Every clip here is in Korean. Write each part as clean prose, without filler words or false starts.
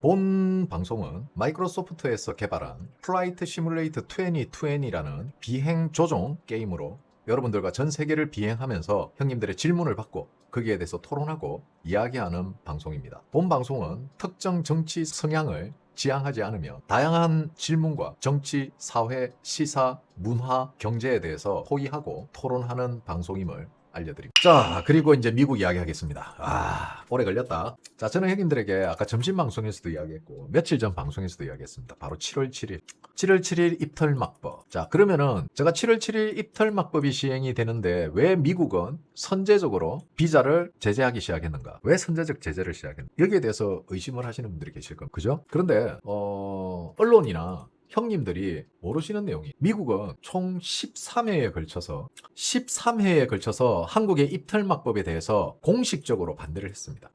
본 방송은 마이크로소프트에서 개발한 플라이트 시뮬레이터 2020라는 비행 조종 게임으로 여러분들과 전 세계를 비행하면서 형님들의 질문을 받고 거기에 대해서 토론하고 이야기하는 방송입니다. 본 방송은 특정 정치 성향을 지향하지 않으며 다양한 질문과 정치, 사회, 시사, 문화, 경제에 대해서 토의하고 토론하는 방송임을 알려드립니다. 자, 그리고 이제 미국 이야기 하겠습니다. 오래 걸렸다. 자, 저는 형님들에게 아까 점심 방송에서도 이야기했고 며칠 전 방송에서도 이야기했습니다. 바로 7월 7일 입털막법. 자, 그러면은 제가 7월 7일 입털막법이 시행이 되는데 왜 미국은 선제적으로 비자를 제재하기 시작했는가? 왜 선제적 제재를 시작했는가? 여기에 대해서 의심을 하시는 분들이 계실 겁니다. 그죠? 그런데 언론이나 형님들이 모르시는 내용이 미국은 총 13회에 걸쳐서 한국의 입털막법에 대해서 공식적으로 반대를 했습니다.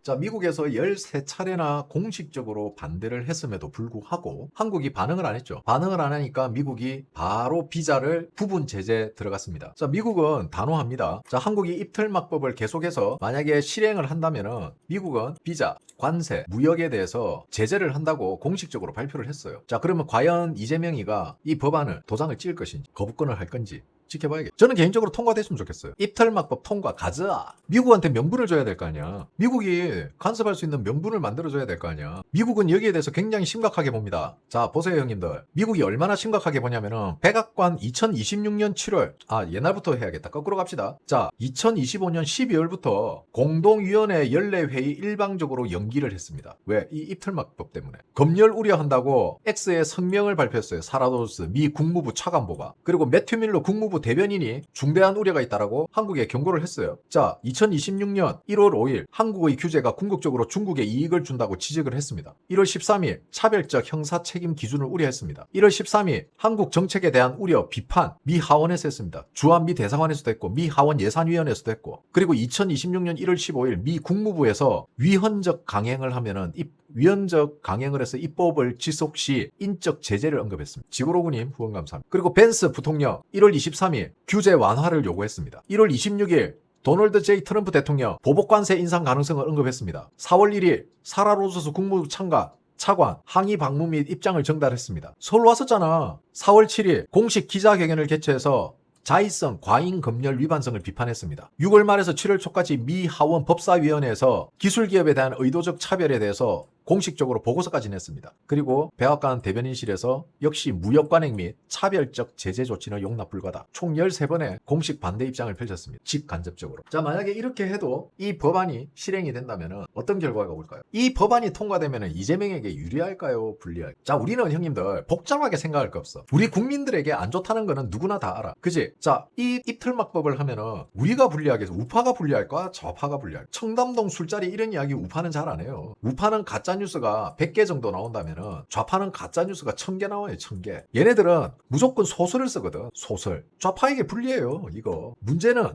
자, 미국에서 13차례나 공식적으로 반대를 했음에도 불구하고 한국이 반응을 안 했죠. 반응을 안 하니까 미국이 바로 비자를 부분 제재 들어갔습니다. 자, 미국은 단호합니다. 자, 한국이 입틀막법을 계속해서 만약에 실행을 한다면은 미국은 비자, 관세, 무역에 대해서 제재를 한다고 공식적으로 발표를 했어요. 자, 그러면 과연 이재명이가 이 법안을 도장을 찍을 것인지 거부권을 할 건지 지켜봐야겠죠. 저는 개인적으로 통과됐으면 좋겠어요. 입털막법 통과 가자. 미국한테 명분을 줘야 될 거 아니야. 미국이 간섭할 수 있는 명분을 만들어줘야 될 거 아니야. 미국은 여기에 대해서 굉장히 심각하게 봅니다. 자, 보세요 형님들. 미국이 얼마나 심각하게 보냐면은 백악관 2026년 7월 옛날부터 해야겠다. 거꾸로 갑시다. 자, 2025년 12월부터 공동위원회 연례회의 일방적으로 연기를 했습니다. 왜? 이 입털막법 때문에. 검열 우려한다고 X의 성명을 발표했어요. 사라도스 미 국무부 차관보가. 그리고 매튜 밀러 국무부 대변인이 중대한 우려가 있다라고 한국에 경고를 했어요. 자, 2026년 1월 5일 한국의 규제가 궁극적으로 중국에 이익을 준다고 지적을 했습니다. 1월 13일 차별적 형사 책임 기준을 우려했습니다. 1월 13일 한국 정책에 대한 우려 비판 미 하원에서 했습니다. 주한미 대사관에서도 했고 미 하원 예산위원회에서도 했고, 그리고 2026년 1월 15일 미 국무부에서 위헌적 강행을 하면은 위헌적 강행을 해서 입법을 지속 시 인적 제재를 언급했습니다. 지구로구님 후원 감사합니다. 그리고 벤스 부통령 1월 23일 규제 완화를 요구했습니다. 1월 26일 도널드 J 트럼프 대통령 보복관세 인상 가능성을 언급했습니다. 4월 1일 사라 로저스 국무부 차관 항의 방문 및 입장을 전달했습니다. 서울 왔었잖아. 4월 7일 공식 기자회견을 개최해서 자의성 과잉 검열 위반성을 비판했습니다. 6월 말에서 7월 초까지 미 하원 법사위원회에서 기술기업에 대한 의도적 차별에 대해서 공식적으로 보고서까지 냈습니다. 그리고 백악관 대변인실에서 역시 무역관행 및 차별적 제재 조치는 용납 불가다. 총 13번의 공식 반대 입장을 펼쳤습니다. 직간접적으로. 자, 만약에 이렇게 해도 이 법안이 실행이 된다면 어떤 결과가 올까요? 이 법안이 통과되면 이재명에게 유리할까요? 불리할까요? 자, 우리는 형님들 복잡하게 생각할 거 없어. 우리 국민들에게 안 좋다는 거는 누구나 다 알아. 그지? 자, 이 입틀막법을 하면은 우리가 불리하겠어? 우파가 불리할까? 좌파가 불리할까? 청담동 술자리 이런 이야기 우파는 잘 안 해요. 우파는 가짜 뉴스가 100개 정도 나온다면은 좌파는 가짜 뉴스가 1000개 나와요. 1000개. 얘네들은 무조건 소설을 쓰거든. 소설. 좌파에게 불리해요. 이거. 문제는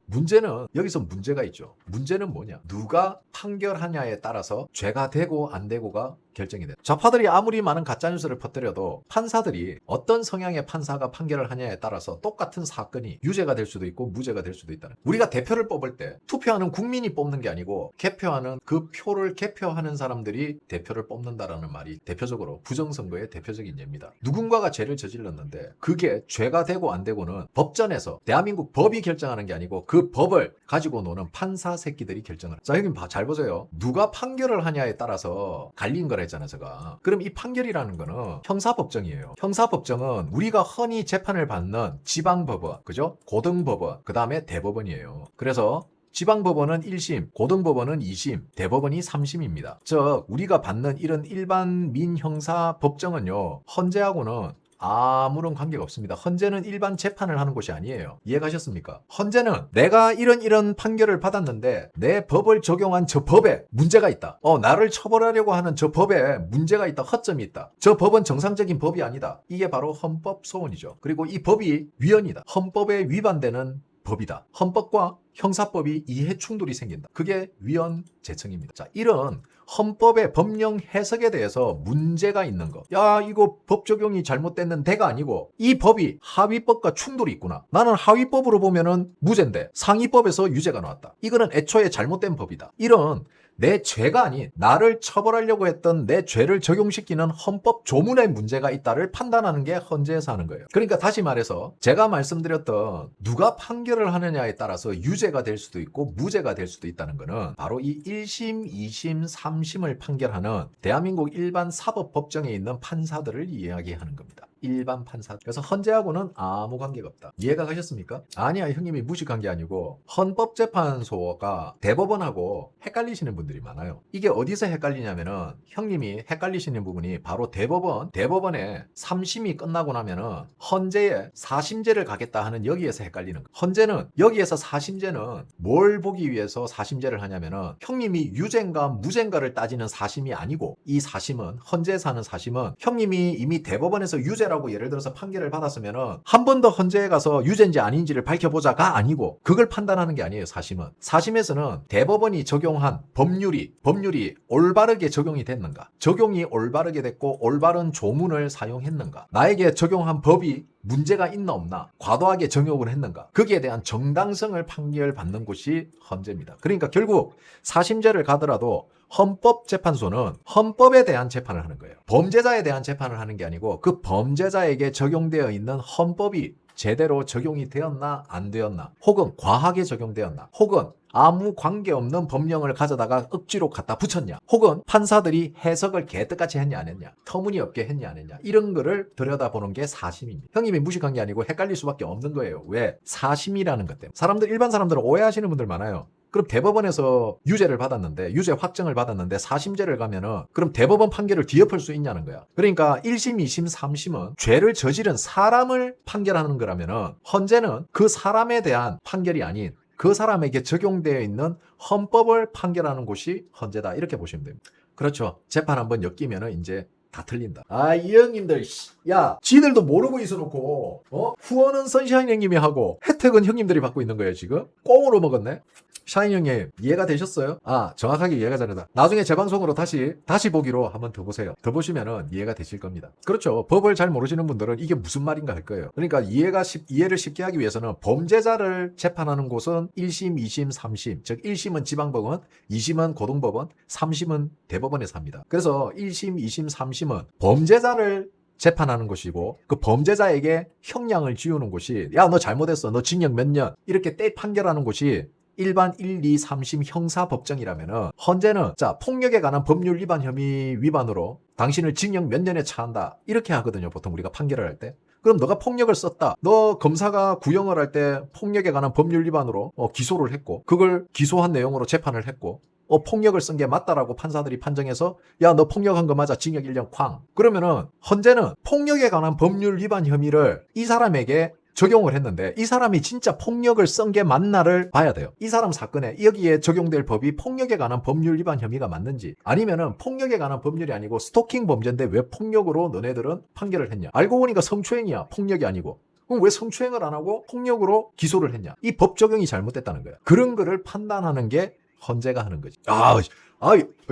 여기서 문제가 있죠. 문제는 뭐냐? 누가 판결하냐에 따라서 죄가 되고 안 되고가 결정이 돼. 좌파들이 아무리 많은 가짜뉴스를 퍼뜨려도 판사들이 어떤 성향의 판사가 판결을 하냐에 따라서 똑같은 사건이 유죄가 될 수도 있고 무죄가 될 수도 있다는. 우리가 대표를 뽑을 때 투표하는 국민이 뽑는 게 아니고 개표하는 그 표를 개표하는 사람들이 대표를 뽑는다라는 말이 대표적으로 부정선거의 대표적인 예입니다. 누군가가 죄를 저질렀는데 그게 죄가 되고 안 되고는 법전에서 대한민국 법이 결정하는 게 아니고 그 법을 가지고 노는 판사 새끼들이 결정을. 자, 형님 잘 보세요. 누가 판결을 하냐에 따라서 갈린 거라 했잖아, 제가. 그럼 이 판결이라는 거는 형사법정이에요. 형사법정은 우리가 흔히 재판을 받는 지방법원, 그죠? 고등법원, 그 다음에 대법원이에요. 그래서 지방법원은 1심, 고등법원은 2심, 대법원이 3심입니다. 즉 우리가 받는 이런 일반 민형사 법정은요, 헌재하고는 아무런 관계가 없습니다. 헌재는 일반 재판을 하는 곳이 아니에요. 이해가셨습니까? 헌재는 내가 이런 판결을 받았는데 내 법을 적용한 저 법에 문제가 있다. 나를 처벌하려고 하는 저 법에 문제가 있다. 허점이 있다. 저 법은 정상적인 법이 아니다. 이게 바로 헌법 소원이죠. 그리고 이 법이 위헌이다. 헌법에 위반되는 법이다. 헌법과 형사법이 이해 충돌이 생긴다. 그게 위헌 재청입니다. 자, 이런 헌법의 법령 해석에 대해서 문제가 있는 거. 야, 이거 법 적용이 잘못됐는 데가 아니고 이 법이 하위법과 충돌이 있구나. 나는 하위법으로 보면은 무죄인데 상위법에서 유죄가 나왔다. 이거는 애초에 잘못된 법이다. 이런 내 죄가 아닌 나를 처벌하려고 했던 내 죄를 적용시키는 헌법 조문에 문제가 있다를 판단하는 게 헌재에서 하는 거예요. 그러니까 다시 말해서 제가 말씀드렸던 누가 판결을 하느냐에 따라서 유죄가 될 수도 있고 무죄가 될 수도 있다는 거는 바로 이 1심, 2심, 3심을 판결하는 대한민국 일반 사법법정에 있는 판사들을 이야기하는 겁니다. 일반 판사. 그래서 헌재하고는 아무 관계가 없다. 이해가 가셨습니까? 아니야, 형님이 무식한 게 아니고 헌법재판소가 대법원하고 헷갈리시는 분들이 많아요. 이게 어디서 헷갈리냐면은 형님이 헷갈리시는 부분이 바로 대법원에 3심이 끝나고 나면은 헌재에 4심제를 가겠다 하는 여기에서 헷갈리는 거예요. 헌재는 여기에서 4심제는 뭘 보기 위해서 4심제를 하냐면은 형님이 유죄인가 무죄인가를 따지는 4심이 아니고 이 4심은 헌재에서 하는 4심은 형님이 이미 대법원에서 유죄라고 예를 들어서 판결을 받았으면은 한 번 더 헌재에 가서 유죄인지 아닌지를 밝혀보자가 아니고 그걸 판단하는 게 아니에요. 4심은. 4심에서는 대법원이 적용한 법률이 올바르게 적용이 됐는가, 적용이 올바르게 됐고 올바른 조문을 사용했는가, 나에게 적용한 법이 문제가 있나 없나, 과도하게 정욕을 했는가, 거기에 대한 정당성을 판결받는 곳이 헌재입니다. 그러니까 결국 4심제를 가더라도 헌법재판소는 헌법에 대한 재판을 하는 거예요. 범죄자에 대한 재판을 하는 게 아니고 그 범죄자에게 적용되어 있는 헌법이 제대로 적용이 되었나 안 되었나, 혹은 과하게 적용되었나, 혹은 아무 관계없는 법령을 가져다가 억지로 갖다 붙였냐, 혹은 판사들이 해석을 개떡같이 했냐 안 했냐, 터무니없게 했냐 안 했냐, 이런 거를 들여다보는 게 4심입니다. 형님이 무식한 게 아니고 헷갈릴 수밖에 없는 거예요. 왜? 4심이라는 것 때문에. 일반 사람들은 오해하시는 분들 많아요. 그럼 대법원에서 유죄를 받았는데, 유죄 확정을 받았는데 4심제를 가면은 그럼 대법원 판결을 뒤엎을 수 있냐는 거야. 그러니까 1심, 2심, 3심은 죄를 저지른 사람을 판결하는 거라면은 헌재는 그 사람에 대한 판결이 아닌 그 사람에게 적용되어 있는 헌법을 판결하는 곳이 헌재다. 이렇게 보시면 됩니다. 그렇죠. 재판 한번 엮이면은 이제 다 틀린다. 이 형님들, 야, 지들도 모르고 있어놓고, 후원은 선샤인 형님이 하고, 혜택은 형님들이 받고 있는 거예요, 지금? 꽁으로 먹었네? 샤인 형님, 이해가 되셨어요? 정확하게 이해가 잘한다. 나중에 재방송으로 다시 보기로 한번 더 보세요. 더 보시면은 이해가 되실 겁니다. 그렇죠. 법을 잘 모르시는 분들은 이게 무슨 말인가 할 거예요. 그러니까 이해를 쉽게 하기 위해서는 범죄자를 재판하는 곳은 1심, 2심, 3심. 즉, 1심은 지방법원, 2심은 고등법원, 3심은 대법원에서 합니다. 그래서 1심, 2심, 3심은 범죄자를 재판하는 곳이고 그 범죄자에게 형량을 지우는 곳이, 야, 너 잘못했어, 너 징역 몇 년, 이렇게 때 판결하는 곳이 일반 1, 2, 3심 형사법정이라면은 헌재는 자, 폭력에 관한 법률 위반 혐의 위반으로 당신을 징역 몇 년에 처한다, 이렇게 하거든요. 보통 우리가 판결을 할 때. 그럼 너가 폭력을 썼다, 너 검사가 구형을 할 때 폭력에 관한 법률 위반으로 기소를 했고 그걸 기소한 내용으로 재판을 했고 폭력을 쓴 게 맞다라고 판사들이 판정해서 야, 너 폭력한 거 맞아, 징역 1년 쾅. 그러면은 헌재는 폭력에 관한 법률 위반 혐의를 이 사람에게 적용을 했는데 이 사람이 진짜 폭력을 쓴 게 맞나를 봐야 돼요. 이 사람 사건에 여기에 적용될 법이 폭력에 관한 법률 위반 혐의가 맞는지, 아니면은 폭력에 관한 법률이 아니고 스토킹 범죄인데 왜 폭력으로 너네들은 판결을 했냐, 알고 보니까 성추행이야, 폭력이 아니고. 그럼 왜 성추행을 안 하고 폭력으로 기소를 했냐, 이 법 적용이 잘못됐다는 거야. 그런 거를 판단하는 게 헌재가 하는 거지.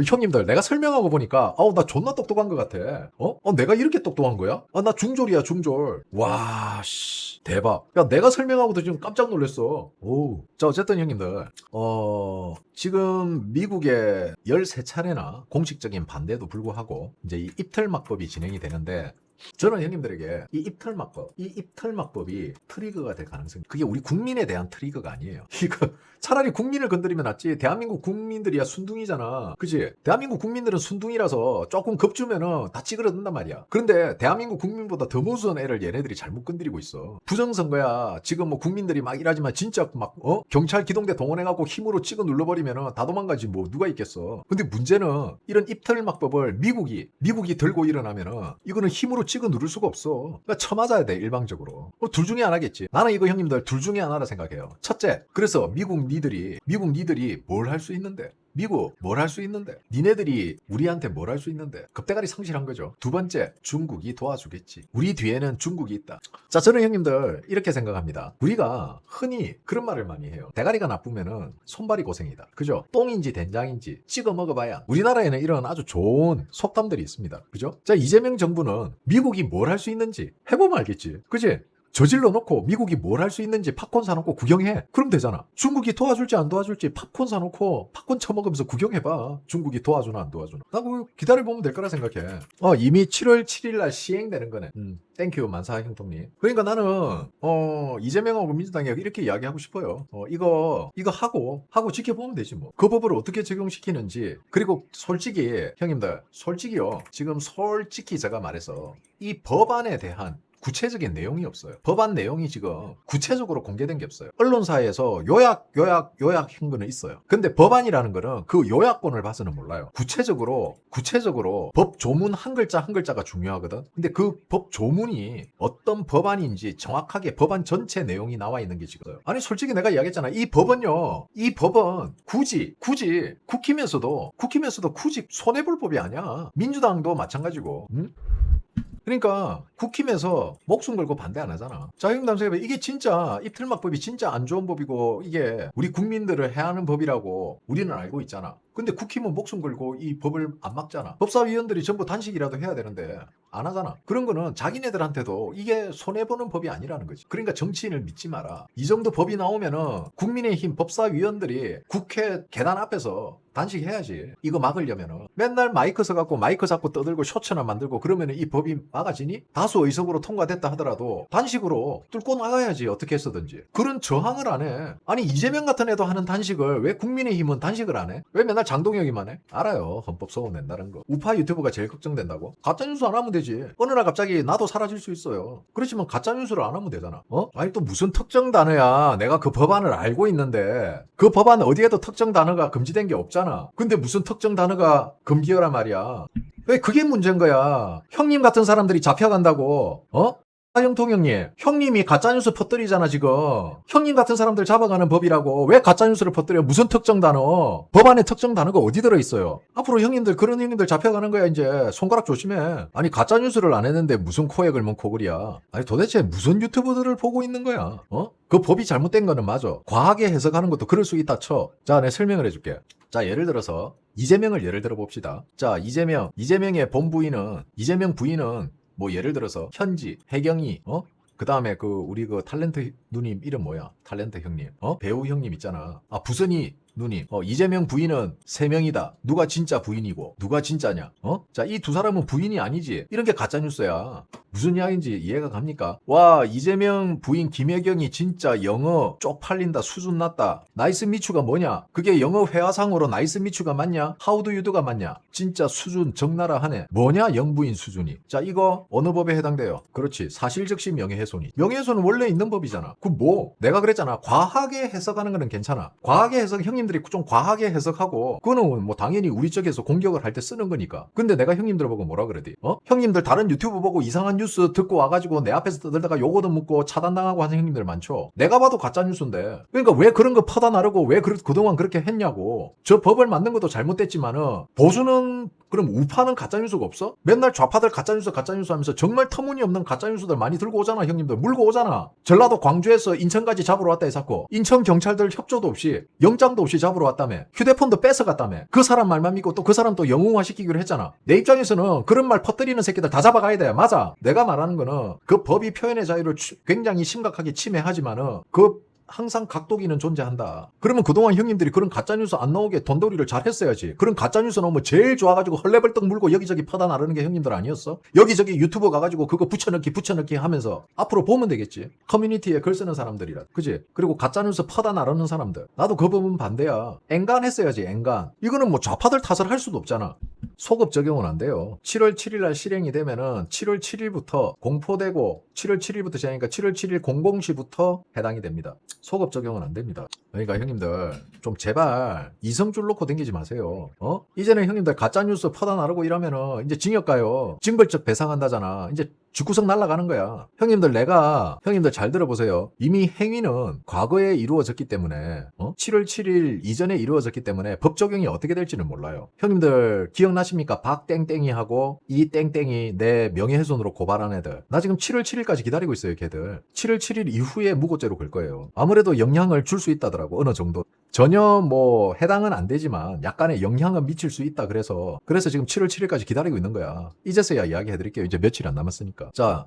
형님들, 내가 설명하고 보니까 나 존나 똑똑한 것 같아. 내가 이렇게 똑똑한 거야? 나 중졸이야, 중졸. 와, 씨, 대박. 야, 내가 설명하고도 지금 깜짝 놀랐어. 오. 자, 어쨌든 형님들, 지금 미국에 13차례나 공식적인 반대에도 불구하고 이제 이 입틀막법이 진행이 되는데, 저는 형님들에게 이 입틀막법이 트리거가 될 가능성이, 그게 우리 국민에 대한 트리거가 아니에요. 이거 차라리 국민을 건드리면 낫지. 대한민국 국민들이야 순둥이잖아. 그치? 대한민국 국민들은 순둥이라서 조금 겁주면은 다 찌그러든단 말이야. 그런데 대한민국 국민보다 더 무서운 애를 얘네들이 잘못 건드리고 있어. 부정선거야. 지금 뭐 국민들이 막 이러지만 진짜 막 경찰 기동대 동원해갖고 힘으로 찍어 눌러버리면은 다 도망가지 뭐 누가 있겠어. 근데 문제는 이런 입틀막법을 미국이 들고 일어나면은 이거는 힘으로 찍어 누를 수가 없어. 그러니까 쳐맞아야 돼, 일방적으로. 둘 중에 하나겠지. 나는 이거 형님들 둘 중에 하나라 생각해요. 첫째, 그래서 미국 니들이 뭘 할 수 있는데? 미국 뭘 할 수 있는데? 니네들이 우리한테 뭘 할 수 있는데? 겁대가리 성실한 거죠. 두 번째, 중국이 도와주겠지. 우리 뒤에는 중국이 있다. 자, 저는 형님들 이렇게 생각합니다. 우리가 흔히 그런 말을 많이 해요. 대가리가 나쁘면은 손발이 고생이다. 그죠? 똥인지 된장인지 찍어 먹어봐야. 우리나라에는 이런 아주 좋은 속담들이 있습니다. 그죠? 자, 이재명 정부는 미국이 뭘 할 수 있는지 해보면 알겠지. 그지? 저질러 놓고 미국이 뭘 할 수 있는지 팝콘 사놓고 구경해. 그럼 되잖아. 중국이 도와줄지 안 도와줄지 팝콘 사놓고 팝콘 처먹으면서 구경해봐. 중국이 도와주나 안 도와주나. 나 그거 기다려보면 될 거라 생각해. 이미 7월 7일 날 시행되는 거네. 땡큐 만사 형통님. 그러니까 나는 이재명하고 민주당이 이렇게 이야기하고 싶어요. 이거 하고 지켜보면 되지 뭐. 그 법을 어떻게 적용시키는지. 그리고 솔직히 형님들 솔직히요. 지금 솔직히 제가 말해서 이 법안에 대한 구체적인 내용이 없어요. 법안 내용이 지금 구체적으로 공개된 게 없어요. 언론사에서 요약한 거는 있어요. 근데 법안이라는 거는 그 요약본을 봐서는 몰라요. 구체적으로 법 조문 한 글자 한 글자가 중요하거든. 근데 그 법 조문이 어떤 법안인지 정확하게 법안 전체 내용이 나와 있는 게 지금. 아니 솔직히 내가 이야기했잖아. 이 법은 굳이 국힘에서도 굳이 손해볼 법이 아니야. 민주당도 마찬가지고. 그러니까 국힘에서 목숨 걸고 반대 안 하잖아. 자, 형님 생각해 이게 진짜 입틀막법이 진짜 안 좋은 법이고 이게 우리 국민들을 해하는 법이라고 우리는 알고 있잖아. 근데 국힘은 목숨 걸고 이 법을 안 막잖아. 법사위원들이 전부 단식이라도 해야 되는데 안 하잖아. 그런 거는 자기네들한테도 이게 손해보는 법이 아니라는 거지. 그러니까 정치인을 믿지 마라. 이 정도 법이 나오면은 국민의힘 법사위원들이 국회 계단 앞에서 단식해야지. 이거 막으려면은 맨날 마이크 써갖고 마이크 잡고 떠들고 쇼츠나 만들고 그러면은 이 법이 막아지니? 다수 의석으로 통과됐다 하더라도 단식으로 뚫고 나가야지. 어떻게 했어든지. 그런 저항을 안 해. 아니 이재명 같은 애도 하는 단식을 왜 국민의힘은 단식을 안 해? 왜 맨날 장동혁이만 해? 알아요. 헌법 소원 낸다는 거. 우파 유튜브가 제일 걱정된다고? 가짜뉴스 안 하면 되지. 어느 날 갑자기 나도 사라질 수 있어요. 그렇지만 가짜뉴스를 안 하면 되잖아. 아니 또 무슨 특정 단어야. 내가 그 법안을 알고 있는데 그 법안 어디에도 특정 단어가 금지된 게 없잖아. 근데 무슨 특정 단어가 금기어란 말이야. 왜 그게 문제인 거야. 형님 같은 사람들이 잡혀간다고. 하영통 형님이 가짜뉴스 퍼뜨리잖아 지금. 형님 같은 사람들 잡아가는 법이라고. 왜 가짜뉴스를 퍼뜨려? 무슨 특정 단어? 법안에 특정 단어가 어디 들어있어요? 앞으로 그런 형님들 잡혀가는 거야 이제. 손가락 조심해. 아니 가짜뉴스를 안 했는데 무슨 코에 걸면 코골이야. 아니 도대체 무슨 유튜브들을 보고 있는 거야? 그 법이 잘못된 거는 맞아. 과하게 해석하는 것도 그럴 수 있다 쳐. 자, 내가 설명을 해줄게. 자, 예를 들어서 이재명을 예를 들어 봅시다. 자, 이재명의 이재명 부인은 뭐 예를 들어서 현지, 혜경이, 그 다음에 우리 탤런트 누님 이름 뭐야? 탤런트 형님, 배우 형님 있잖아. 부선이 누님, 이재명 부인은 3명이다. 누가 진짜 부인이고 누가 진짜냐? 자, 이 두 사람은 부인이 아니지. 이런 게 가짜뉴스야. 무슨 이야기인지 이해가 갑니까? 와, 이재명 부인 김혜경이 진짜 영어 쪽팔린다, 수준 낮다. 나이스 미추가 뭐냐? 그게 영어 회화상으로 나이스 미추가 맞냐? 하우드 유드가 맞냐? 진짜 수준 적나라 하네. 뭐냐 영부인 수준이. 자, 이거 어느 법에 해당돼요? 그렇지, 사실적시 명예훼손이. 명예훼손은 원래 있는 법이잖아. 내가 그랬잖아. 과하게 해석하는 거는 괜찮아. 과하게 해석 형님들이 좀 과하게 해석하고 그거는 뭐 당연히 우리 쪽에서 공격을 할 때 쓰는 거니까. 근데 내가 형님들 보고 뭐라 그러지? 형님들 다른 유튜브 보고 이상한 뉴스 듣고 와가지고 내 앞에서 떠들다가 요거도 묻고 차단당하고 하는 형님들 많죠. 내가 봐도 가짜뉴스인데. 그러니까 왜 그런 거 퍼다 나르고 왜 그동안 그렇게 했냐고. 저 법을 만든 것도 잘못됐지만은 보수는 그럼 우파는 가짜뉴스가 없어? 맨날 좌파들 가짜뉴스 하면서 정말 터무니없는 가짜뉴스들 많이 들고 오잖아. 형님들 물고 오잖아. 전라도 광주에서 인천까지 잡으러 왔다 해서 인천 경찰들 협조도 없이 영장도 없이 잡으러 왔다며. 휴대폰도 뺏어갔다며. 그 사람 말만 믿고 또 그 사람 또 영웅화시키기로 했잖아. 내 입장에서는 그런 말 퍼뜨리는 새끼들 다 잡아가야 돼. 맞아. 내가 말하는 거는 그 법이 표현의 자유를 굉장히 심각하게 침해하지만은 항상 각도기는 존재한다. 그러면 그동안 형님들이 그런 가짜뉴스 안 나오게 돈벌이를 잘 했어야지. 그런 가짜뉴스 나오면 제일 좋아가지고 헐레벌떡 물고 여기저기 퍼다 나르는 게 형님들 아니었어? 여기저기 유튜브 가가지고 그거 붙여넣기 하면서 앞으로 보면 되겠지. 커뮤니티에 글 쓰는 사람들이라. 그지? 그리고 가짜뉴스 퍼다 나르는 사람들. 나도 그 부분 반대야. 앵간했어야지. 앵간. 이거는 뭐 좌파들 탓을 할 수도 없잖아. 소급 적용은 안 돼요. 7월 7일 날 실행이 되면은 7월 7일부터 공포되고 7월 7일부터 시작하니까 7월 7일 00시부터 해당이 됩니다. 소급 적용은 안 됩니다. 그러니까 형님들 좀 제발 이성줄 놓고 댕기지 마세요. 이제는 형님들 가짜뉴스 퍼다 나르고 이러면은 이제 징역 가요. 징벌적 배상한다잖아. 이제 죽구석 날아가는 거야. 형님들 잘 들어보세요. 이미 행위는 과거에 이루어졌기 때문에 7월 7일 이전에 이루어졌기 때문에 법 적용이 어떻게 될지는 몰라요. 형님들 기억나십니까? 박땡땡이하고 이 땡땡이 내 명예훼손으로 고발한 애들. 나 지금 7월 7일까지 기다리고 있어요. 걔들. 7월 7일 이후에 무고죄로 걸 거예요. 아무래도 영향을 줄 수 있다더라. 있더라고. 어느 정도. 전혀 뭐 해당은 안 되지만 약간의 영향은 미칠 수 있다. 그래서 지금 7월 7일까지 기다리고 있는 거야. 이제서야 이야기해 드릴게요. 이제 며칠 안 남았으니까. 자,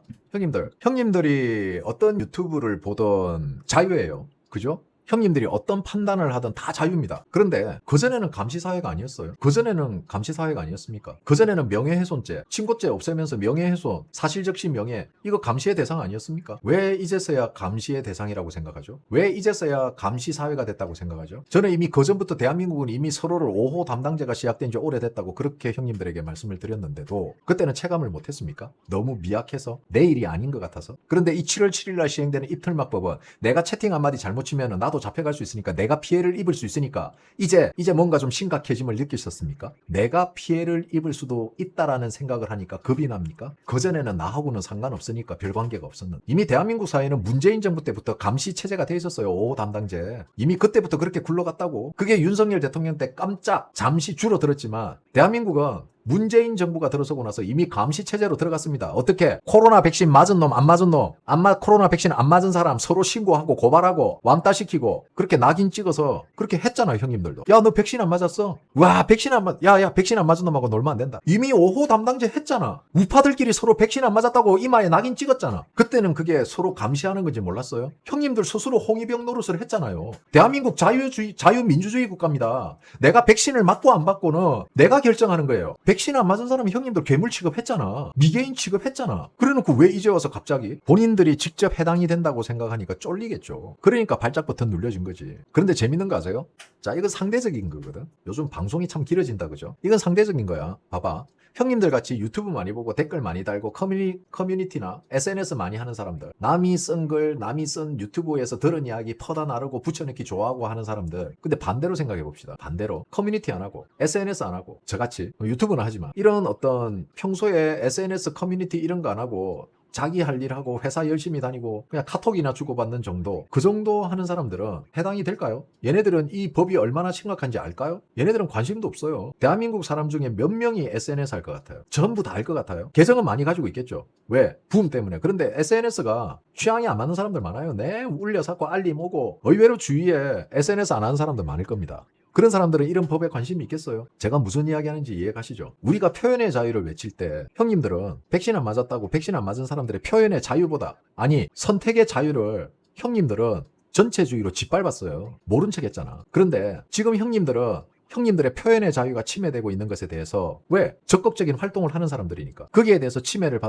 형님들이 어떤 유튜브를 보던 자유예요. 그죠? 형님들이 어떤 판단을 하든 다 자유입니다. 그런데 그전에는 감시사회가 아니었어요. 그전에는 감시사회가 아니었습니까? 그전에는 명예훼손죄, 친고죄 없애면서 명예훼손, 사실적시 명예, 이거 감시의 대상 아니었습니까? 왜 이제서야 감시의 대상이라고 생각하죠? 왜 이제서야 감시사회가 됐다고 생각하죠? 저는 이미 그전부터 대한민국은 이미 서로를 5호 담당제가 시작된 지 오래됐다고 그렇게 형님들에게 말씀을 드렸는데도 그때는 체감을 못했습니까? 너무 미약해서, 내일이 아닌 것 같아서. 그런데 이 7월 7일 날 시행되는 입틀막법은 내가 채팅 한마디 잘못 치면 나도 잡혀갈 수 있으니까, 내가 피해를 입을 수 있으니까 이제 뭔가 좀 심각해짐을 느끼셨습니까? 내가 피해를 입을 수도 있다라는 생각을 하니까 겁이 납니까? 그전에는 나하고는 상관없으니까 별 관계가 없었는데, 이미 대한민국 사회는 문재인 정부 때부터 감시 체제가 돼 있었어요. 5호 담당제. 이미 그때부터 그렇게 굴러갔다고. 그게 윤석열 대통령 때 깜짝 잠시 줄어들었지만 대한민국은 문재인 정부가 들어서고 나서 이미 감시 체제로 들어갔습니다. 어떻게? 코로나 백신 맞은 놈, 안 맞은 놈, 코로나 백신 안 맞은 사람 서로 신고하고 고발하고 왕따시키고 그렇게 낙인 찍어서 그렇게 했잖아요, 형님들도. 야, 너 백신 안 맞았어? 와, 백신 안 맞, 야, 백신 안 맞은 놈하고 놀면 안 된다. 이미 5호 담당제 했잖아. 우파들끼리 서로 백신 안 맞았다고 이마에 낙인 찍었잖아. 그때는 그게 서로 감시하는 건지 몰랐어요? 형님들 스스로 홍위병 노릇을 했잖아요. 대한민국 자유민주주의 국가입니다. 내가 백신을 맞고 안 맞고는 내가 결정하는 거예요. 백신 안 맞은 사람이 형님들 괴물 취급했잖아. 미개인 취급했잖아. 그래놓고 왜 이제 와서 갑자기 본인들이 직접 해당이 된다고 생각하니까 쫄리겠죠. 그러니까 발작 버튼 눌려진 거지. 그런데 재밌는 거 아세요? 자, 이건 상대적인 거거든. 요즘 방송이 참 길어진다, 그죠? 이건 상대적인 거야. 봐봐. 형님들 같이 유튜브 많이 보고 댓글 많이 달고 커뮤니티나 SNS 많이 하는 사람들, 남이 쓴 글, 남이 쓴 유튜브에서 들은 이야기 퍼다 나르고 붙여넣기 좋아하고 하는 사람들, 근데 반대로 생각해 봅시다. 반대로 커뮤니티 안 하고 SNS 안 하고 저같이 유튜브는 하지만 이런 어떤 평소에 SNS 커뮤니티 이런 거 안 하고 자기 할 일 하고 회사 열심히 다니고 그냥 카톡이나 주고받는 정도, 그 정도 하는 사람들은 해당이 될까요? 얘네들은 이 법이 얼마나 심각한지 알까요? 얘네들은 관심도 없어요. 대한민국 사람 중에 몇 명이 SNS 할 것 같아요? 전부 다 할 것 같아요? 계정은 많이 가지고 있겠죠. 왜? 붐 때문에. 그런데 SNS가 취향이 안 맞는 사람들 많아요. 네, 울려사고 알림 오고. 의외로 주위에 SNS 안 하는 사람들 많을 겁니다. 그런 사람들은 이런 법에 관심이 있겠어요? 제가 무슨 이야기 하는지 이해 가시죠? 우리가 표현의 자유를 외칠 때 형님들은 백신 안 맞았다고 백신 안 맞은 사람들의 표현의 자유보다, 아니 선택의 자유를 형님들은 전체주의로 짓밟았어요. 모른 척 했잖아. 그런데 지금 형님들의 표현의 자유가 침해되고 있는 것에 대해서, 왜? 적극적인 활동을 하는 사람들이니까. 거기에 대해서 침해를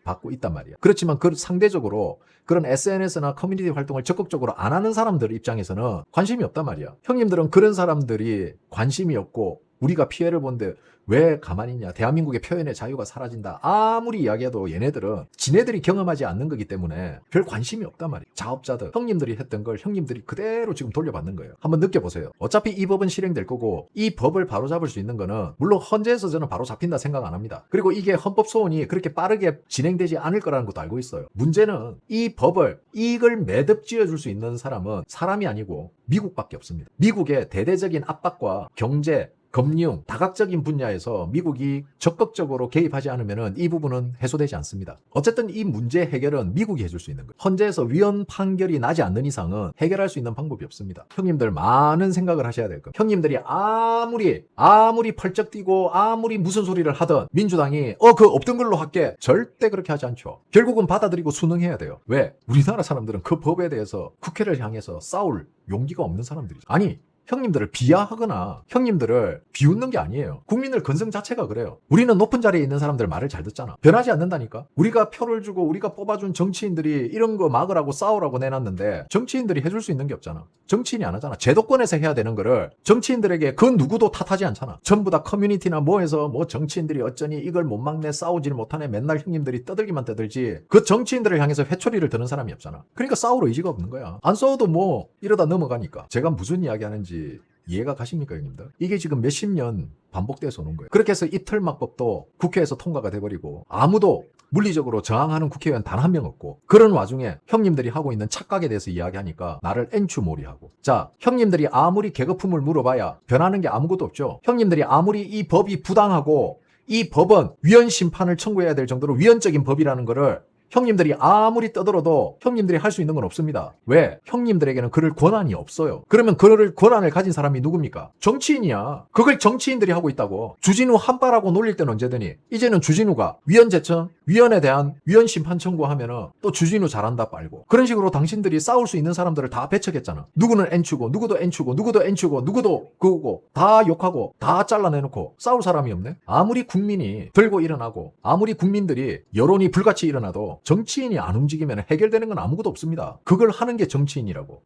받고 있단 말이야. 그렇지만 상대적으로 그런 SNS나 커뮤니티 활동을 적극적으로 안 하는 사람들 입장에서는 관심이 없단 말이야. 형님들은 그런 사람들이 관심이 없고 우리가 피해를 본데 왜 가만히 있냐. 대한민국의 표현의 자유가 사라진다. 아무리 이야기해도 얘네들은 지네들이 경험하지 않는 거기 때문에 별 관심이 없단 말이에요. 자업자들, 형님들이 했던 걸 형님들이 그대로 지금 돌려받는 거예요. 한번 느껴보세요. 어차피 이 법은 실행될 거고 이 법을 바로잡을 수 있는 거는 물론 헌재에서 저는 바로 잡힌다 생각 안 합니다. 그리고 이게 헌법 소원이 그렇게 빠르게 진행되지 않을 거라는 것도 알고 있어요. 문제는 이걸 매듭 지어줄 수 있는 사람은 사람이 아니고 미국밖에 없습니다. 미국의 대대적인 압박과 경제, 금융, 다각적인 분야에서 미국이 적극적으로 개입하지 않으면 이 부분은 해소되지 않습니다. 어쨌든 이 문제 해결은 미국이 해줄 수 있는 거예요. 헌재에서 위헌 판결이 나지 않는 이상은 해결할 수 있는 방법이 없습니다. 형님들 많은 생각을 하셔야 될 겁니다. 형님들이 아무리 펄쩍 뛰고 아무리 무슨 소리를 하든 민주당이 그 없던 걸로 할게, 절대 그렇게 하지 않죠. 결국은 받아들이고 순응해야 돼요. 왜? 우리나라 사람들은 그 법에 대해서 국회를 향해서 싸울 용기가 없는 사람들이죠. 아니, 형님들을 비하하거나 형님들을 비웃는 게 아니에요. 국민들 근성 자체가 그래요. 우리는 높은 자리에 있는 사람들 말을 잘 듣잖아. 변하지 않는다니까. 우리가 표를 주고 우리가 뽑아준 정치인들이 이런 거 막으라고 싸우라고 내놨는데 정치인들이 해줄 수 있는 게 없잖아. 정치인이 안 하잖아. 제도권에서 해야 되는 거를 정치인들에게 그 누구도 탓하지 않잖아. 전부 다 커뮤니티나 뭐해서 정치인들이 어쩌니 이걸 못 막네, 싸우질 못하네, 맨날 형님들이 떠들기만 떠들지 그 정치인들을 향해서 회초리를 드는 사람이 없잖아. 그러니까 싸울 의지가 없는 거야. 안 싸워도 이러다 넘어가니까. 제가 무슨 이야기 하는지 이해가 가십니까, 형님들? 이게 지금 몇십 년 반복돼서 오는 거예요. 그렇게 해서 입틀막법도 국회에서 통과가 돼버리고 아무도 물리적으로 저항하는 국회의원 단 한 명 없고, 그런 와중에 형님들이 하고 있는 착각에 대해서 이야기하니까 나를 엔추몰이하고. 자, 형님들이 아무리 개거품을 물어봐야 변하는 게 아무것도 없죠. 형님들이 아무리 이 법이 부당하고 이 법은 위헌 심판을 청구해야 될 정도로 위헌적인 법이라는 거를 형님들이 아무리 떠들어도 형님들이 할 수 있는 건 없습니다. 왜? 형님들에게는 그럴 권한이 없어요. 그러면 그럴 권한을 가진 사람이 누굽니까? 정치인이야. 그걸 정치인들이 하고 있다고. 주진우 한바라고 놀릴 때는 언제더니 이제는 주진우가 위헌재청, 위헌에 대한 위헌 심판 청구하면은 또 주진우 잘한다 빨고. 그런 식으로 당신들이 싸울 수 있는 사람들을 다 배척했잖아. 누구는 N추고 누구도 N추고 누구도 N추고 누구도 그거고 다 욕하고 다 잘라내놓고 싸울 사람이 없네. 아무리 국민이 들고 일어나고 아무리 국민들이 여론이 불같이 일어나도 정치인이 안 움직이면 해결되는 건 아무것도 없습니다. 그걸 하는 게 정치인이라고.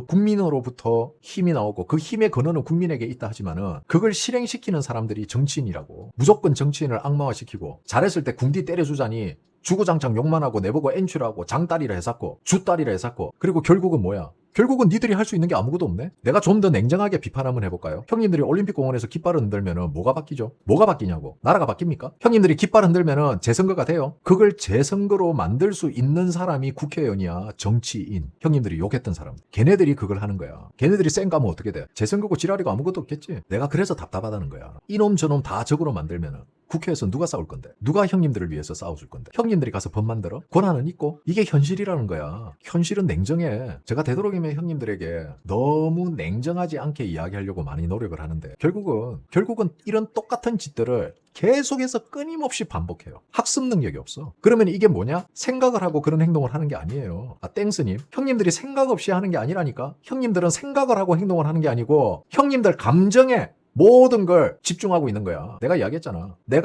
국민으로부터 힘이 나오고 그 힘의 근원은 국민에게 있다 하지만은 그걸 실행시키는 사람들이 정치인이라고. 무조건 정치인을 악마화시키고 잘했을 때 궁디 때려주자니 주구장창 욕만 하고 내보고 N추라고 장딸이라 해쌌고 주딸이라 해쌌고. 그리고 결국은 뭐야? 결국은 니들이 할 수 있는 게 아무것도 없네? 내가 좀 더 냉정하게 비판 한번 해볼까요? 형님들이 올림픽공원에서 깃발을 흔들면은 뭐가 바뀌죠? 뭐가 바뀌냐고? 나라가 바뀝니까? 형님들이 깃발 흔들면은 재선거가 돼요? 그걸 재선거로 만들 수 있는 사람이 국회의원이야. 정치인. 형님들이 욕했던 사람. 걔네들이 그걸 하는 거야. 걔네들이 쌩 가면 어떻게 돼? 재선거고 지랄이고 아무것도 없겠지? 내가 그래서 답답하다는 거야. 이놈 저놈 다 적으로 만들면은 국회에서 누가 싸울 건데? 누가 형님들을 위해서 싸워줄 건데? 형님들이 가서 법 만들어? 권한은 있고? 이게 현실이라는 거야. 현실은 냉정해. 제가 되도록이면 형님들에게 너무 냉정하지 않게 이야기하려고 많이 노력을 하는데 결국은 이런 똑같은 짓들을 계속해서 끊임없이 반복해요. 학습 능력이 없어. 그러면 이게 뭐냐? 생각을 하고 그런 행동을 하는 게 아니에요. 땡스님, 형님들이 생각 없이 하는 게 아니라니까? 형님들은 생각을 하고 행동을 하는 게 아니고 형님들 감정에 모든 걸 집중하고 있는 거야. 내가 이야기했잖아. 내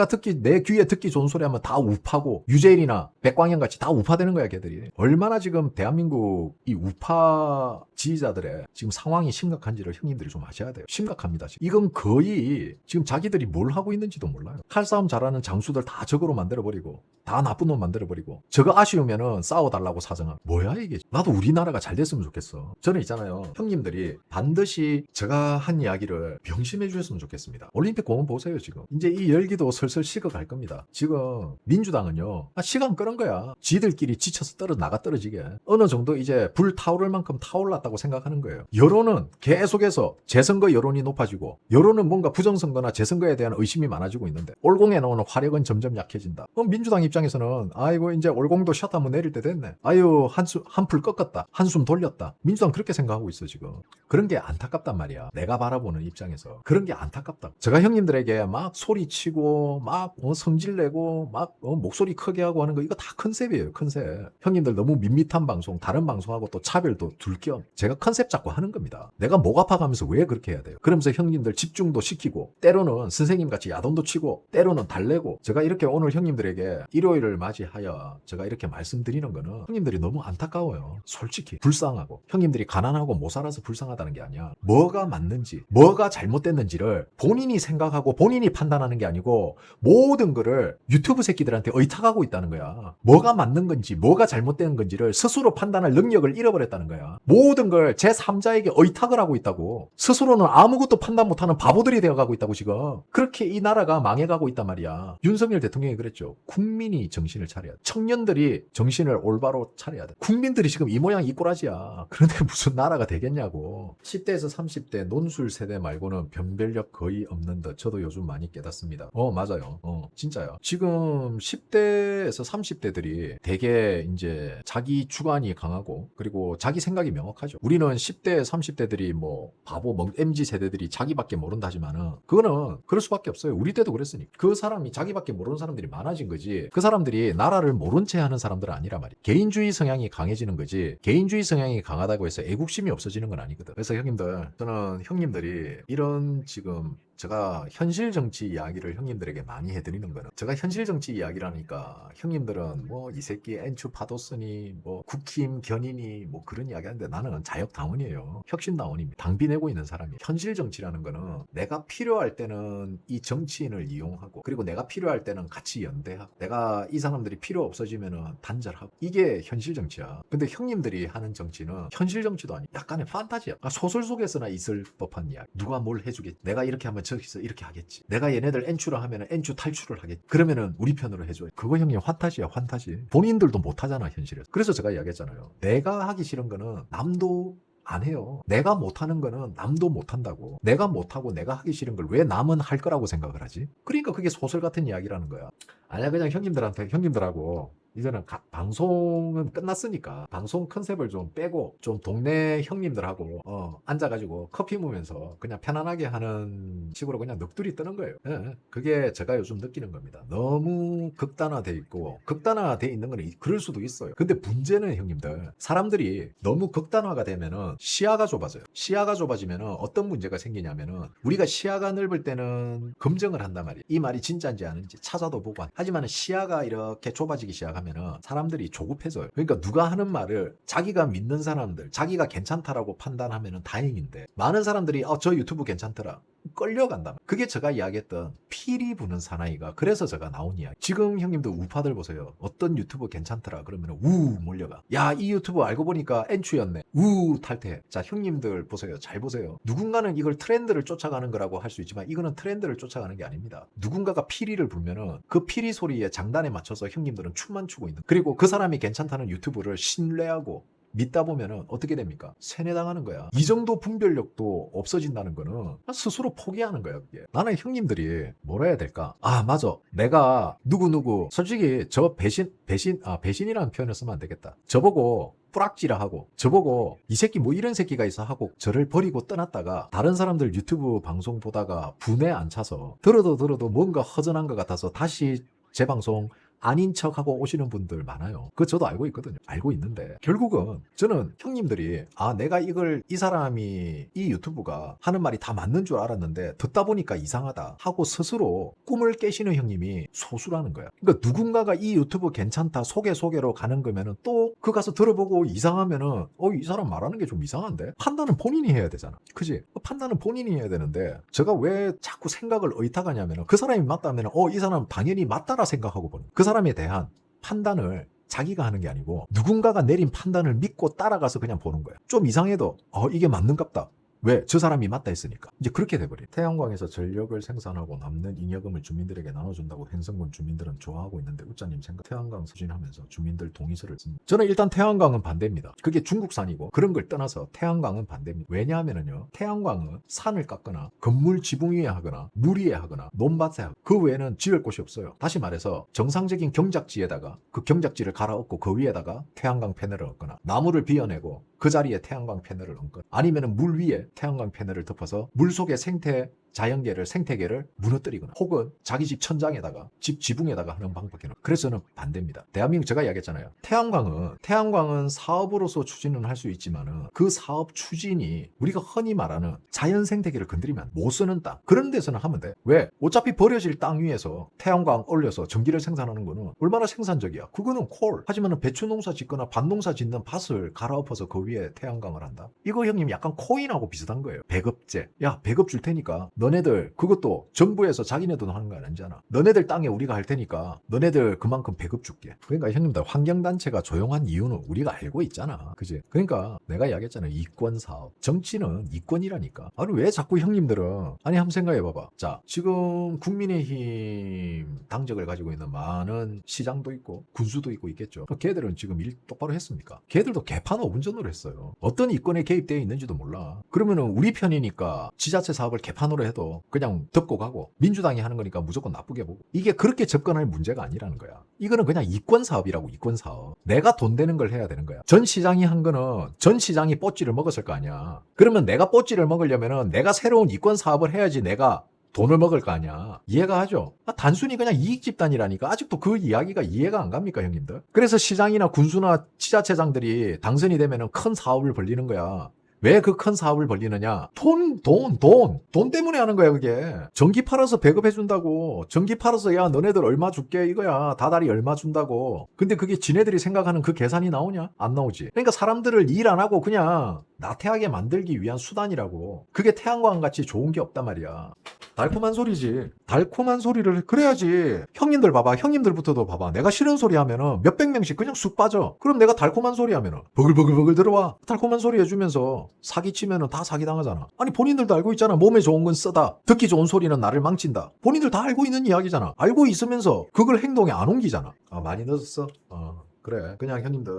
귀에 듣기 좋은 소리 하면 다 우파고 유재일이나 백광현 같이 다 우파되는 거야, 걔들이. 얼마나 지금 대한민국 이 우파 지지자들의 지금 상황이 심각한지를 형님들이 좀 아셔야 돼요. 심각합니다. 지금. 이건 거의 지금 자기들이 뭘 하고 있는지도 몰라요. 칼싸움 잘하는 장수들 다 적으로 만들어버리고 다 나쁜 놈 만들어버리고 저거 아쉬우면은 싸워달라고 사정하고. 뭐야 이게. 나도 우리나라가 잘 됐으면 좋겠어. 저는 있잖아요. 형님들이 반드시 제가 한 이야기를 명심해 주셨으면 좋겠습니다. 올림픽 공원 보세요. 지금 이제 이 열기도 슬슬 식어갈 겁니다. 지금 민주당은요 시간 끄는 거야. 지들끼리 지쳐서 나가 떨어지게 어느 정도 이제 불 타오를 만큼 타올랐다고 생각하는 거예요. 여론은 계속해서 재선거 여론이 높아지고 여론은 뭔가 부정선거나 재선거에 대한 의심이 많아지고 있는데 올공에 나오는 화력은 점점 약해진다. 민주당 입장에서는 아이고 이제 올공도 샷 한번 내릴 때 됐네. 아유 한풀 꺾었다. 한숨 돌렸다. 민주당 그렇게 생각하고 있어 지금. 그런 게 안타깝단 말이야. 내가 바라보는 입장에서 그런 게 안타깝다. 제가 형님들에게 막 소리치고 막 성질내고 막 목소리 크게 하고 하는 거 이거 다 컨셉이에요. 컨셉. 형님들 너무 밋밋한 방송 다른 방송하고 또 차별도 둘 겸 제가 컨셉 잡고 하는 겁니다. 내가 목 아파가면서 왜 그렇게 해야 돼요? 그러면서 형님들 집중도 시키고 때로는 선생님같이 야동도 치고 때로는 달래고 제가 이렇게 오늘 형님들에게 일요일을 맞이하여 제가 이렇게 말씀드리는 거는 형님들이 너무 안타까워요. 솔직히 불쌍하고 형님들이 가난하고 못 살아서 불쌍하다는 게 아니야. 뭐가 맞는지 뭐가 잘못됐는지를 본인이 생각하고 본인이 판단하는 게 아니고 모든 거를 유튜브 새끼들한테 의탁하고 있다는 거야. 뭐가 맞는 건지 뭐가 잘못된 건지를 스스로 판단할 능력을 잃어버렸다는 거야. 모든 걸 제3자에게 의탁을 하고 있다고. 스스로는 아무것도 판단 못하는 바보들이 되어가고 있다고 지금. 그렇게 이 나라가 망해가고 있단 말이야. 윤석열 대통령이 그랬죠. 국민이 정신을 차려야 돼. 청년들이 정신을 올바로 차려야 돼. 국민들이 지금 이 모양 이 꼬라지야. 그런데 무슨 나라가 되겠냐고. 10대에서 30대 논술 세대 말고는 변별력 거의 없는 듯 저도 요즘 많이 깨닫습니다. 맞아요. 진짜요. 지금 10대에서 30대들이 되게 이제 자기 주관이 강하고 그리고 자기 생각이 명확하죠. 우리는 10대 30대들이 뭐 바보 MZ 세대들이 자기밖에 모른다 하지만은 그거는 그럴 수밖에 없어요. 우리 때도 그랬으니까. 그 사람이 자기밖에 모르는 사람들이 많아진 거지. 그 사람들이 나라를 모른 채 하는 사람들은 아니란 말이야. 개인주의 성향이 강해지는 거지. 개인주의 성향이 강하다고 해서 애국심이 없어지는 건 아니거든. 그래서 형님들, 저는 형님들이 이런 지금 제가 현실 정치 이야기를 형님들에게 많이 해드리는 거는 제가 현실 정치 이야기라니까 형님들은 뭐 이 새끼 엔추 파도스니 뭐 국힘 견인이 뭐 그런 이야기 하는데 나는 자역당원이에요. 혁신당원입니다. 당비 내고 있는 사람이에요. 현실 정치라는 거는 내가 필요할 때는 이 정치인을 이용하고 그리고 내가 필요할 때는 같이 연대하고 내가 이 사람들이 필요 없어지면은 단절하고 이게 현실 정치야. 근데 형님들이 하는 정치는 현실 정치도 아니고 약간의 판타지야. 소설 속에서나 있을 법한 이야기. 누가 뭘 해주겠지. 내가 이렇게 하면 저기서 이렇게 하겠지. 내가 얘네들 N추라 하면은 N추 탈출을 하겠지. 그러면은 우리 편으로 해줘. 그거 형님 환타지야, 환타지. 본인들도 못하잖아, 현실에서. 그래서 제가 이야기했잖아요. 내가 하기 싫은 거는 남도 안 해요. 내가 못하는 거는 남도 못한다고. 내가 못하고 내가 하기 싫은 걸 왜 남은 할 거라고 생각을 하지? 그러니까 그게 소설 같은 이야기라는 거야. 아니야, 그냥 형님들하고 이제는 방송은 끝났으니까 방송 컨셉을 좀 빼고 좀 동네 형님들하고 앉아가지고 커피 모으면서 그냥 편안하게 하는 식으로 그냥 넋두리 뜨는 거예요. 예, 그게 제가 요즘 느끼는 겁니다. 너무 극단화돼 있고 극단화돼 있는 거는 그럴 수도 있어요. 근데 문제는 형님들, 사람들이 너무 극단화가 되면은 시야가 좁아져요. 시야가 좁아지면은 어떤 문제가 생기냐면은, 우리가 시야가 넓을 때는 검증을 한단 말이에요. 이 말이 진짜인지 아닌지 찾아도 보고. 하지만 시야가 이렇게 좁아지기 시작하면은 사람들이 조급해져요. 그러니까 누가 하는 말을 자기가 믿는 사람들, 자기가 괜찮다라고 판단하면은 다행인데, 많은 사람들이 저 유튜브 괜찮더라 끌려간다. 그게 제가 이야기했던 피리 부는 사나이가, 그래서 제가 나온 이야기. 지금 형님들 우파들 보세요. 어떤 유튜브 괜찮더라 그러면 우 몰려가. 야, 이 유튜브 알고 보니까 엔추였네. 우 탈퇴. 자, 형님들 보세요. 잘 보세요. 누군가는 이걸 트렌드를 쫓아가는 거라고 할 수 있지만, 이거는 트렌드를 쫓아가는 게 아닙니다. 누군가가 피리를 불면은 그 피리 소리에 장단에 맞춰서 형님들은 춤만 추고 있는. 그리고 그 사람이 괜찮다는 유튜브를 신뢰하고 믿다 보면은 어떻게 됩니까? 세뇌당하는 거야. 이 정도 분별력도 없어진다는 거는 스스로 포기하는 거야, 그게. 나는 형님들이 뭐라 해야 될까? 아, 맞아. 내가 누구누구, 솔직히 저 배신이라는 표현을 쓰면 안 되겠다. 저보고 뿌락지라 하고, 저보고 이 새끼 뭐 이런 새끼가 있어 하고 저를 버리고 떠났다가 다른 사람들 유튜브 방송 보다가 분에 안 차서 들어도 뭔가 허전한 것 같아서 다시 제 방송 아닌 척하고 오시는 분들 많아요. 그거 저도 알고 있거든요. 알고 있는데 결국은 저는 형님들이 내가 이 사람이 이 유튜브가 하는 말이 다 맞는 줄 알았는데 듣다 보니까 이상하다 하고 스스로 꿈을 깨시는 형님이 소수라는 거야. 그러니까 누군가가 이 유튜브 괜찮다 소개로 가는 거면은 또 그 가서 들어보고 이상하면은 이 사람 말하는 게 좀 이상한데, 판단은 본인이 해야 되잖아. 그지? 판단은 본인이 해야 되는데 제가 왜 자꾸 생각을 의탁하냐면은, 그 사람이 맞다면은 이 사람 당연히 맞다라 생각하고 보는 그 사람에 대한 판단을 자기가 하는 게 아니고 누군가가 내린 판단을 믿고 따라가서 그냥 보는 거야. 좀 이상해도 이게 맞는갑다. 왜? 저 사람이 맞다 했으니까. 이제 그렇게 돼버려. 태양광에서 전력을 생산하고 남는 잉여금을 주민들에게 나눠준다고 행성군 주민들은 좋아하고 있는데, 우짜님 생각, 태양광 수진하면서 주민들 동의서를 씁니다. 저는 일단 태양광은 반대입니다. 그게 중국산이고 그런 걸 떠나서 태양광은 반대입니다. 왜냐하면요, 태양광은 산을 깎거나 건물 지붕 위에 하거나 물 위에 하거나 논밭에 하거나 그 외에는 지을 곳이 없어요. 다시 말해서 정상적인 경작지에다가 그 경작지를 갈아엎고 그 위에다가 태양광 패널을 얹거나, 나무를 비워내고 그 자리에 태양광 패널을 얹거나, 아니면 물 위에 태양광 패널을 덮어서 물속의 생태계를 무너뜨리거나, 혹은 자기 집 천장에다가 집 지붕에다가 하는 방법밖에 없어요. 그래서 저는 반대입니다. 대한민국, 제가 이야기했잖아요. 태양광은 사업으로서 추진은 할 수 있지만은 그 사업 추진이 우리가 흔히 말하는 자연 생태계를 건드리면 못 쓰는 땅, 그런 데서는 하면 돼. 왜? 어차피 버려질 땅 위에서 태양광 올려서 전기를 생산하는 거는 얼마나 생산적이야. 그거는 콜. 하지만 배추 농사 짓거나 밭 농사 짓는 밭을 갈아엎어서 그 위에 태양광을 한다? 이거 형님 약간 코인하고 비슷한 거예요. 배급제. 야, 배급 줄 테니까 너네들, 그것도 정부에서 자기네 돈 하는 거 아니잖아. 너네들 땅에 우리가 할 테니까 너네들 그만큼 배급 줄게. 그러니까 형님들, 환경단체가 조용한 이유는 우리가 알고 있잖아. 그지? 그러니까 내가 이야기했잖아. 이권사업. 정치는 이권이라니까. 아니 왜 자꾸 형님들은, 한번 생각해봐봐. 자, 지금 국민의힘 당적을 가지고 있는 많은 시장도 있고 군수도 있고 있겠죠. 걔들은 지금 일 똑바로 했습니까? 걔들도 개판 5분 전으로 했어요. 어떤 이권에 개입되어 있는지도 몰라. 그러면은 우리 편이니까 지자체 사업을 개판으로 해도 그냥 덮고 가고, 민주당이 하는 거니까 무조건 나쁘게 보고, 이게 그렇게 접근할 문제가 아니라는 거야. 이거는 그냥 이권 사업이라고. 이권 사업. 내가 돈 되는 걸 해야 되는 거야. 전 시장이 한 거는 전 시장이 뽀찌를 먹었을 거 아니야. 그러면 내가 뽀찌를 먹으려면은 내가 새로운 이권 사업을 해야지 내가 돈을 먹을 거 아니야. 이해가 하죠? 단순히 그냥 이익 집단이라니까. 아직도 그 이야기가 이해가 안 갑니까, 형님들? 그래서 시장이나 군수나 지자체장들이 당선이 되면은 큰 사업을 벌리는 거야. 왜 그 큰 사업을 벌리느냐? 돈 때문에 하는 거야, 그게. 전기 팔아서 배급해준다고. 전기 팔아서, 야, 너네들 얼마 줄게, 이거야. 다달이 얼마 준다고. 근데 그게 지네들이 생각하는 그 계산이 나오냐? 안 나오지. 그러니까 사람들을 일 안 하고 그냥 나태하게 만들기 위한 수단이라고. 그게 태양광 같이 좋은 게 없단 말이야. 달콤한 소리지. 달콤한 소리를 그래야지. 형님들 봐봐. 형님들부터도 봐봐. 내가 싫은 소리 하면은 몇백 명씩 그냥 쑥 빠져. 그럼 내가 달콤한 소리 하면은 버글버글 들어와. 달콤한 소리 해주면서 사기치면은 다 사기당하잖아. 아니 본인들도 알고 있잖아. 몸에 좋은 건 쓰다. 듣기 좋은 소리는 나를 망친다. 본인들 다 알고 있는 이야기잖아. 알고 있으면서 그걸 행동에 안 옮기잖아. 많이 늦었어? 그래. 그냥 형님들,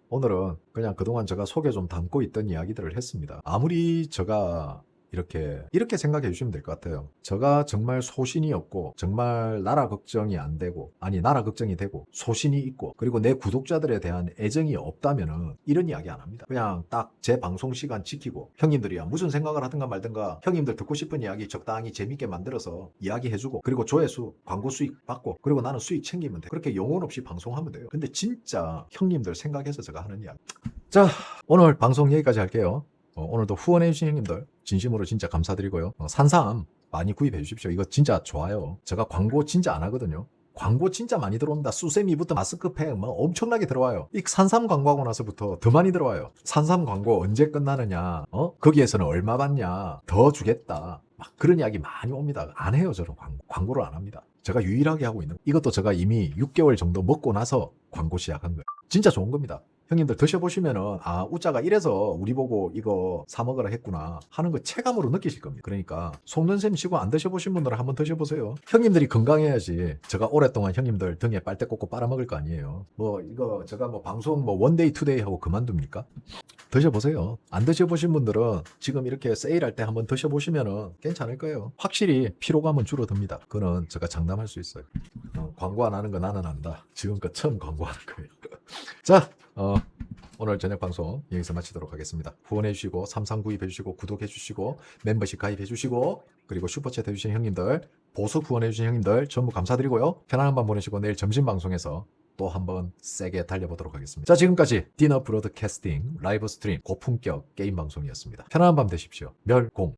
오늘은 그냥 그동안 제가 속에 좀 담고 있던 이야기들을 했습니다. 아무리 제가 이렇게 생각해 주시면 될 것 같아요. 제가 정말 소신이 없고 정말 나라 걱정이 안 되고 아니 나라 걱정이 되고 소신이 있고 그리고 내 구독자들에 대한 애정이 없다면은 이런 이야기 안 합니다. 그냥 딱 제 방송 시간 지키고 형님들이야 무슨 생각을 하든가 말든가 형님들 듣고 싶은 이야기 적당히 재밌게 만들어서 이야기해주고 그리고 조회수 광고 수익 받고 그리고 나는 수익 챙기면 돼. 그렇게 영혼 없이 방송하면 돼요. 근데 진짜 형님들 생각해서 제가 하는 이야기. 자, 오늘 방송 여기까지 할게요. 오늘도 후원해주신 형님들 진심으로 진짜 감사드리고요. 산삼 많이 구입해 주십시오. 이거 진짜 좋아요. 제가 광고 진짜 안 하거든요. 광고 진짜 많이 들어옵니다. 수세미부터 마스크팩 막 엄청나게 들어와요. 이 산삼 광고하고 나서부터 더 많이 들어와요. 산삼 광고 언제 끝나느냐? 거기에서는 얼마 받냐? 더 주겠다. 막 그런 이야기 많이 옵니다. 안 해요, 저는 광고를 안 합니다. 제가 유일하게 하고 있는 이것도 제가 이미 6개월 정도 먹고 나서 광고 시작한 거예요. 진짜 좋은 겁니다. 형님들 드셔보시면은 아 우짜가 이래서 우리 보고 이거 사 먹으라 했구나 하는 거 체감으로 느끼실 겁니다. 그러니까 속는 셈 치고 안 드셔보신 분들은 한번 드셔보세요. 형님들이 건강해야지 제가 오랫동안 형님들 등에 빨대 꽂고 빨아먹을 거 아니에요. 뭐 이거 제가 뭐 방송 뭐 원데이 투데이 하고 그만둡니까? 드셔보세요. 안 드셔보신 분들은 지금 이렇게 세일할 때 한번 드셔보시면은 괜찮을 거예요. 확실히 피로감은 줄어듭니다. 그거는 제가 장담할 수 있어요. 광고 안 하는 거 나는 안다. 지금껏 처음 광고하는 거예요. 자, 오늘 저녁 방송 여기서 마치도록 하겠습니다. 후원해주시고 삼삼 구입해주시고 구독해주시고 멤버십 가입해주시고 그리고 슈퍼챗 해주신 형님들 보석 후원해주신 형님들 전부 감사드리고요. 편안한 밤 보내시고 내일 점심 방송에서 또 한번 세게 달려보도록 하겠습니다. 자, 지금까지 디너 브로드캐스팅 라이브 스트림 고품격 게임 방송이었습니다. 편안한 밤 되십시오. 멸공